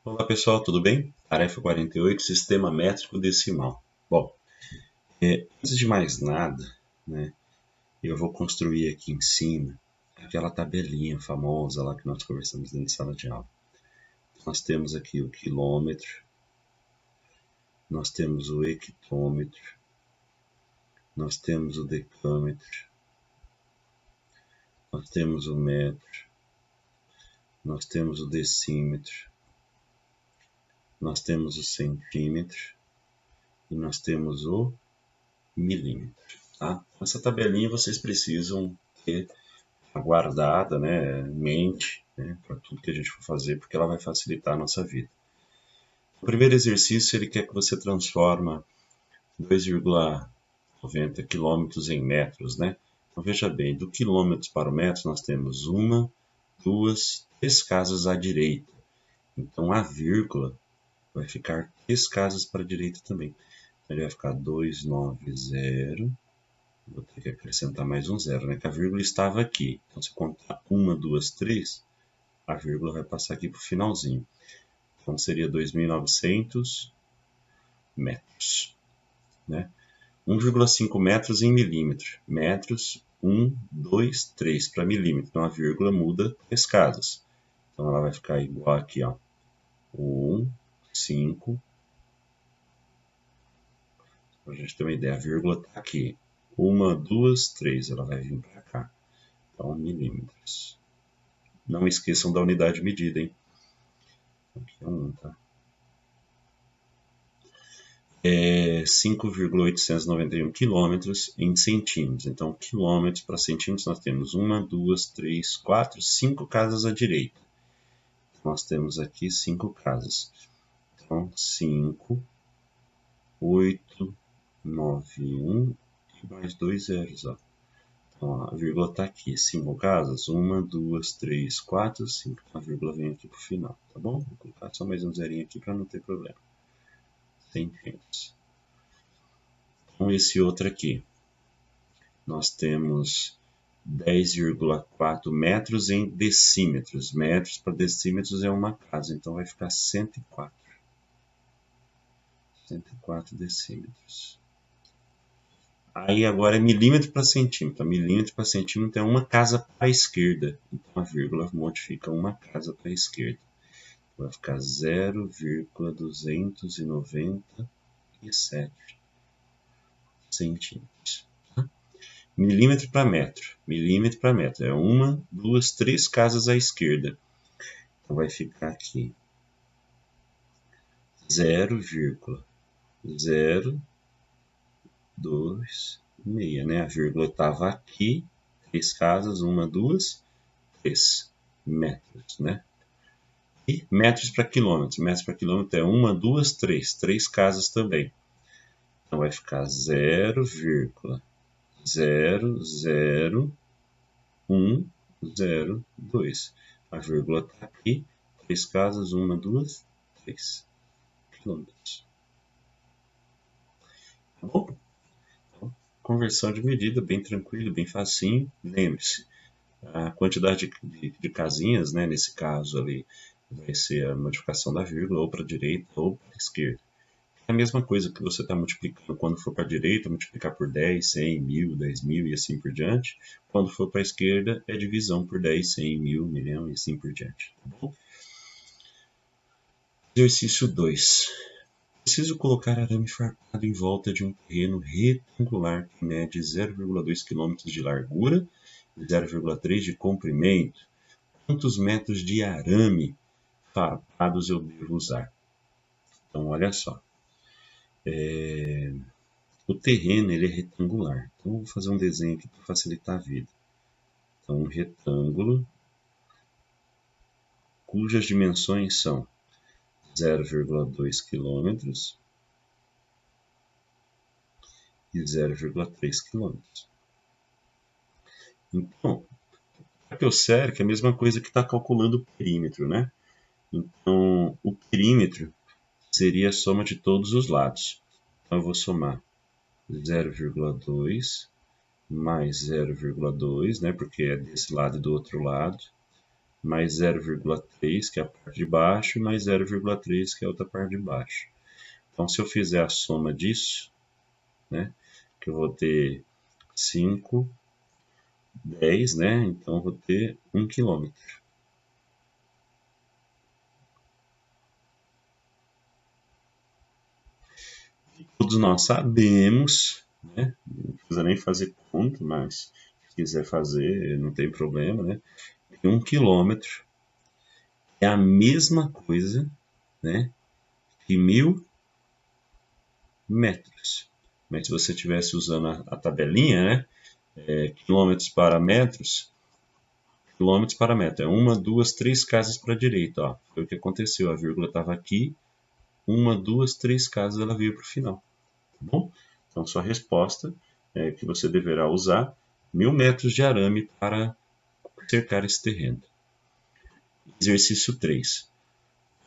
Olá pessoal, tudo bem? Tarefa 48, Sistema Métrico Decimal. Bom, antes de mais nada, né, eu vou construir aqui em cima aquela tabelinha famosa lá que nós conversamos dentro de sala de aula. Nós temos aqui o quilômetro, nós temos o hectômetro, nós temos o decâmetro, nós temos o metro, nós temos o decímetro, nós temos o centímetro e nós temos o milímetro. Tá? Essa tabelinha vocês precisam ter guardada, né, em mente, né, para tudo que a gente for fazer, porque ela vai facilitar a nossa vida. O primeiro exercício ele quer que você transforma 2,90 quilômetros em metros, né? Então veja bem, do quilômetros para o metro nós temos uma, duas, três casas à direita. Então a vírgula vai ficar três casas para a direita também. Então ele vai ficar 290. Vou ter que acrescentar mais um zero, né? Que a vírgula estava aqui. Então, se contar uma, duas, três, a vírgula vai passar aqui para o finalzinho. Então, seria 2.900 metros, né? 1,5 metros em milímetro. Metros, 1, 2, 3 para milímetro. Então, a vírgula muda três casas. Então, ela vai ficar igual aqui, ó. 1, 5. Para a gente ter uma ideia, a vírgula está aqui. 1, 2, 3. Ela vai vir para cá. Então, milímetros. Não esqueçam da unidade de medida, hein? Aqui é 1, tá? 5,891 quilômetros em centímetros. Então, quilômetros para centímetros, nós temos uma, duas, três, quatro, cinco casas à direita. Nós temos aqui cinco casas. Então, 5, 8, 9, 1 e mais dois zeros. Ó. Então, a vírgula está aqui. Cinco casas. Uma, duas, três, quatro, cinco. A vírgula vem aqui para o final, tá bom? Vou colocar só mais um zerinho aqui para não ter problema. Centímetros. Com esse outro aqui, nós temos 10,4 metros em decímetros. Metros para decímetros é uma casa, então vai ficar 104. 104 decímetros. Aí agora é milímetro para centímetro. Milímetro para centímetro é uma casa para a esquerda. Então a vírgula modifica uma casa para a esquerda. Vai ficar 0,297 centímetros. Milímetro para metro. Milímetro para metro. É uma, duas, três casas à esquerda. Então vai ficar aqui 0,026, né? A vírgula estava aqui. Três casas, uma, duas, três metros, né? E metros para quilômetros. Metros para quilômetro é uma, duas, três. Três casas também. Então vai ficar 0,00102. A vírgula está aqui. Três casas, uma, duas, três quilômetros. Tá bom? Então, conversão de medida, bem tranquilo, bem facinho. Lembre-se, a quantidade de casinhas, né, nesse caso ali, vai ser a modificação da vírgula, ou para a direita ou para a esquerda. É a mesma coisa que você está multiplicando quando for para a direita, multiplicar por 10, 100, 1000, 10.000 e assim por diante. Quando for para a esquerda, é divisão por 10, 100, 1000, milhão e assim por diante. Tá bom? Exercício 2. Preciso colocar arame farpado em volta de um terreno retangular que mede 0,2 km de largura e 0,3 de comprimento. Quantos metros de arame farpados eu devo usar? Então, olha só. O terreno ele é retangular. Então, eu vou fazer um desenho aqui para facilitar a vida. Então, um retângulo cujas dimensões são 0,2 km e 0,3 km. Então, para que eu cerque, é a mesma coisa que está calculando o perímetro, né? Então, o perímetro seria a soma de todos os lados. Então, eu vou somar 0,2 mais 0,2, né? Porque é desse lado e do outro lado, mais 0,3, que é a parte de baixo, e mais 0,3, que é a outra parte de baixo. Então, se eu fizer a soma disso, né, que eu vou ter 5, 10, né, então eu vou ter 1 km. Todos nós sabemos, né, não precisa nem fazer conta, mas se quiser fazer, não tem problema, né, que 1 km é a mesma coisa, né, que 1000 metros. Mas se você estivesse usando a tabelinha, né, quilômetros para metros, é uma, duas, três casas para a direita. Ó. Foi o que aconteceu, a vírgula estava aqui, uma, duas, três casas ela veio para o final. Tá bom? Então, sua resposta é que você deverá usar 1000 metros de arame para cercar esse terreno. Exercício 3.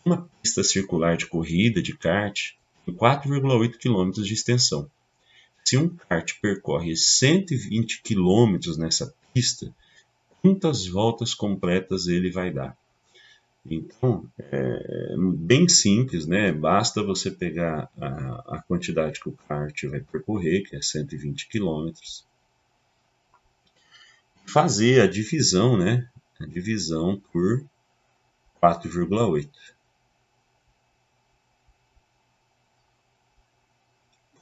Uma pista circular de corrida de kart tem 4,8 km de extensão. Se um kart percorre 120 km nessa pista, quantas voltas completas ele vai dar? Então, é bem simples, né? Basta você pegar a quantidade que o kart vai percorrer, que é 120 km, fazer a divisão, né? A divisão por 4,8.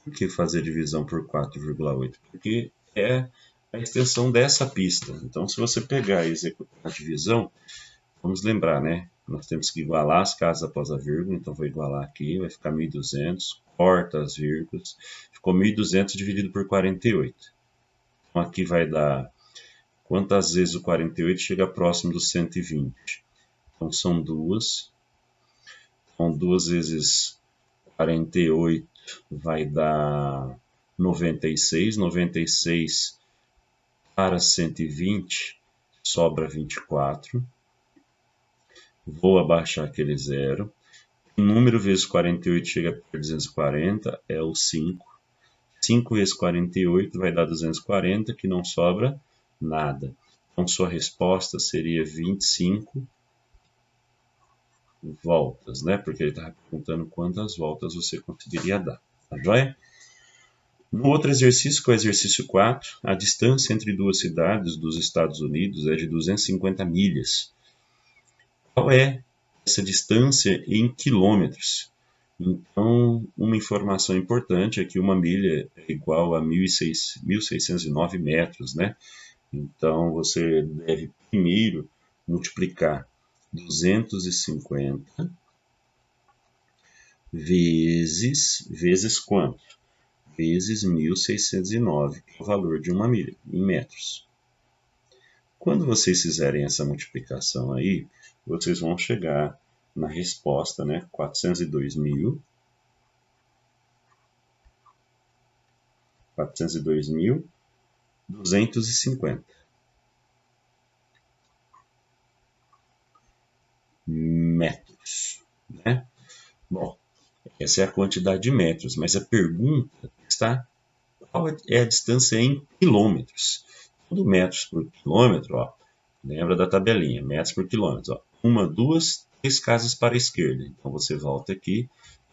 Por que fazer divisão por 4,8? Porque é a extensão dessa pista. Então, se você pegar e executar a divisão, vamos lembrar, né? Nós temos que igualar as casas após a vírgula, então vou igualar aqui, vai ficar 1.200, corta as vírgulas, ficou 1.200 dividido por 48. Então aqui vai dar quantas vezes o 48 chega próximo do 120. Então são duas. Então 2 vezes 48 vai dar 96. 96 para 120 sobra 24. Vou abaixar aquele zero. O número vezes 48 chega a 240, é o 5. 5 vezes 48 vai dar 240, que não sobra nada. Então, sua resposta seria 25 voltas, né? Porque ele estava perguntando quantas voltas você conseguiria dar. Tá joia? No outro exercício, que é o exercício 4, a distância entre duas cidades dos Estados Unidos é de 250 milhas. Qual é essa distância em quilômetros? Então, uma informação importante é que uma milha é igual a 1.609 metros, né? Então, você deve primeiro multiplicar 250 vezes quanto? Vezes 1.609, que é o valor de uma milha, em metros. Quando vocês fizerem essa multiplicação aí, vocês vão chegar na resposta, né? 402.250 metros, né? Bom, essa é a quantidade de metros, mas a pergunta está qual é a distância em quilômetros? Tudo metros por quilômetro, ó. Lembra da tabelinha, metros por quilômetro, ó. Uma, duas, três casas para a esquerda. Então você volta aqui,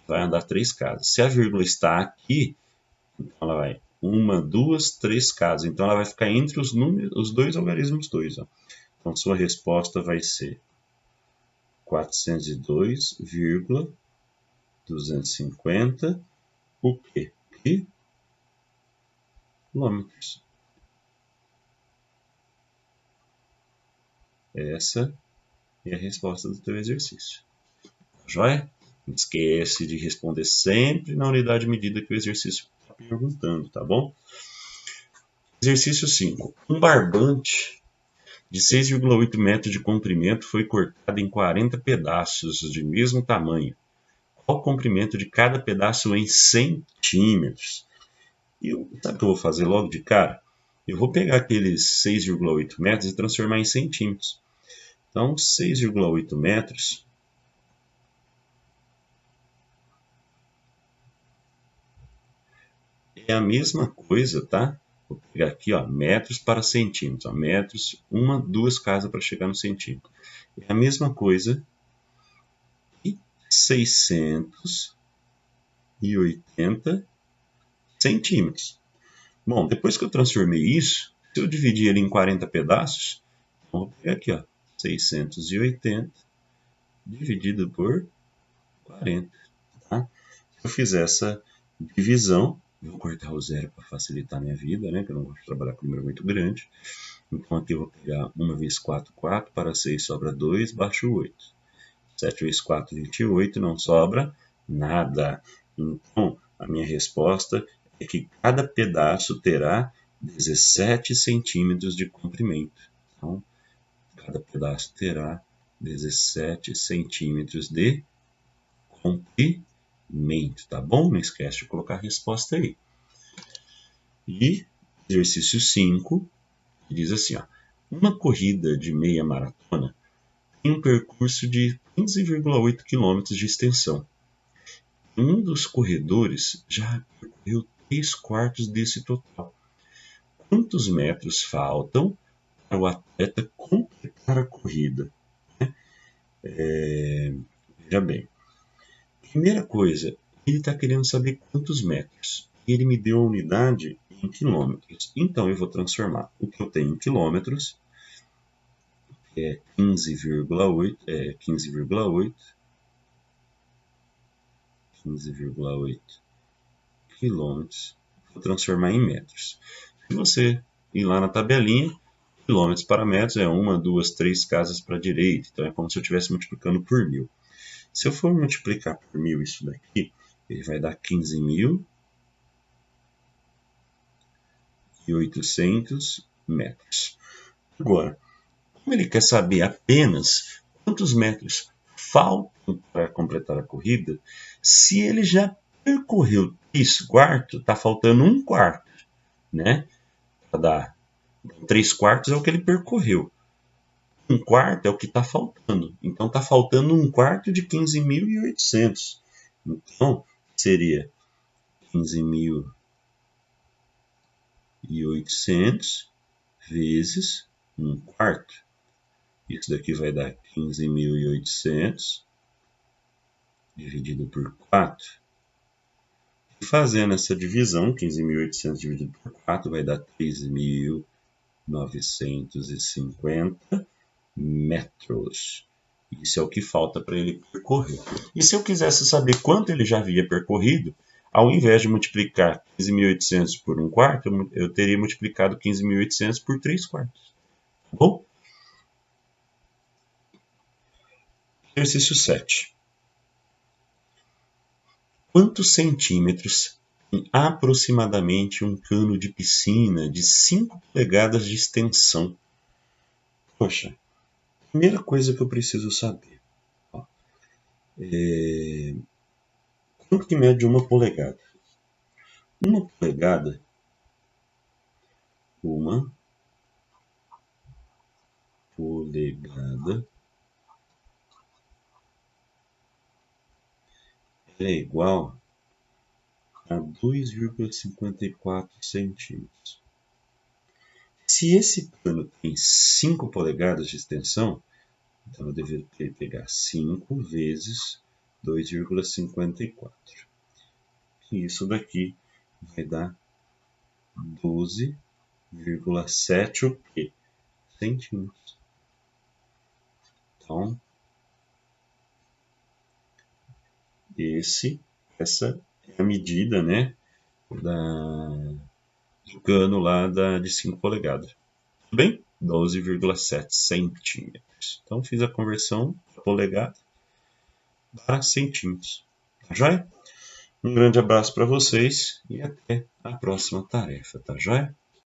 vai andar três casas. Se a vírgula está aqui, então ela vai uma, duas, três casas. Então ela vai ficar entre os números, os dois algarismos dois, ó. Então sua resposta vai ser 402,250 o quê? Quilômetros. Essa é a resposta do teu exercício. Joia? Não esquece de responder sempre na unidade de medida que o exercício está perguntando, tá bom? Exercício 5. Um barbante de 6,8 metros de comprimento foi cortado em 40 pedaços de mesmo tamanho. Qual o comprimento de cada pedaço em centímetros? Sabe o que eu vou fazer logo de cara? Eu vou pegar aqueles 6,8 metros e transformar em centímetros. Então, 6,8 metros é a mesma coisa, tá? Vou pegar aqui, ó, metros para centímetros. Ó, metros, 1, 2 casas para chegar no centímetro. É a mesma coisa e 680 centímetros. Bom, depois que eu transformei isso, se eu dividir ele em 40 pedaços, então vou pegar aqui, ó, 680 dividido por 40. Tá? Se eu fizer essa divisão, vou cortar o zero para facilitar a minha vida, né? Que eu não gosto de trabalhar com número muito grande. Então aqui eu vou pegar 1 vezes 4, 4, para 6 sobra 2, baixo 8. 7 vezes 4, 28, não sobra nada. Então, a minha resposta é que cada pedaço terá 17 centímetros de comprimento. Então, cada pedaço terá 17 centímetros de comprimento, tá bom? Não esquece de colocar a resposta aí. E exercício 5 diz assim, ó, uma corrida de meia maratona tem um percurso de 15,8 km de extensão. Um dos corredores já percorreu 3/4 desse total. Quantos metros faltam para o atleta completar a corrida? Veja bem, primeira coisa, ele está querendo saber quantos metros. Ele me deu a unidade em quilômetros. Então, eu vou transformar o que eu tenho em quilômetros, que é 15,8 quilômetros, vou transformar em metros. Se você ir lá na tabelinha, quilômetros para metros é 1, 2, 3 casas para a direita. Então, é como se eu estivesse multiplicando por 1000. Se eu for multiplicar por 1000 isso daqui, ele vai dar 15.800 metros. Agora, como ele quer saber apenas quantos metros faltam para completar a corrida, se ele já percorreu 3/4, está faltando 1/4, né? Para dar 3/4 é o que ele percorreu. 1/4 é o que está faltando. Então, está faltando 1/4 de 15.800. Então, seria 15.800 vezes 1/4. Isso daqui vai dar 15.800 dividido por 4. E fazendo essa divisão, 15.800 dividido por 4 vai dar 3.950 metros. Isso é o que falta para ele percorrer. E se eu quisesse saber quanto ele já havia percorrido, ao invés de multiplicar 15.800 por 1/4, eu teria multiplicado 15.800 por 3/4. Tá bom? Exercício 7. Quantos centímetros tem aproximadamente um cano de piscina de 5 polegadas de extensão? Poxa, primeira coisa que eu preciso saber. Ó, quanto que mede uma polegada? Uma polegada é igual a 2,54 centímetros. Se esse cano tem 5 polegadas de extensão, então eu deveria pegar 5 vezes 2,54. E isso daqui vai dar 12,7 centímetros. Então, essa é a medida, né, do cano lá de 5 polegadas. Tudo bem? 12,7 centímetros. Então, fiz a conversão de polegada para centímetros. Tá joia? Um grande abraço para vocês e até a próxima tarefa, tá joia?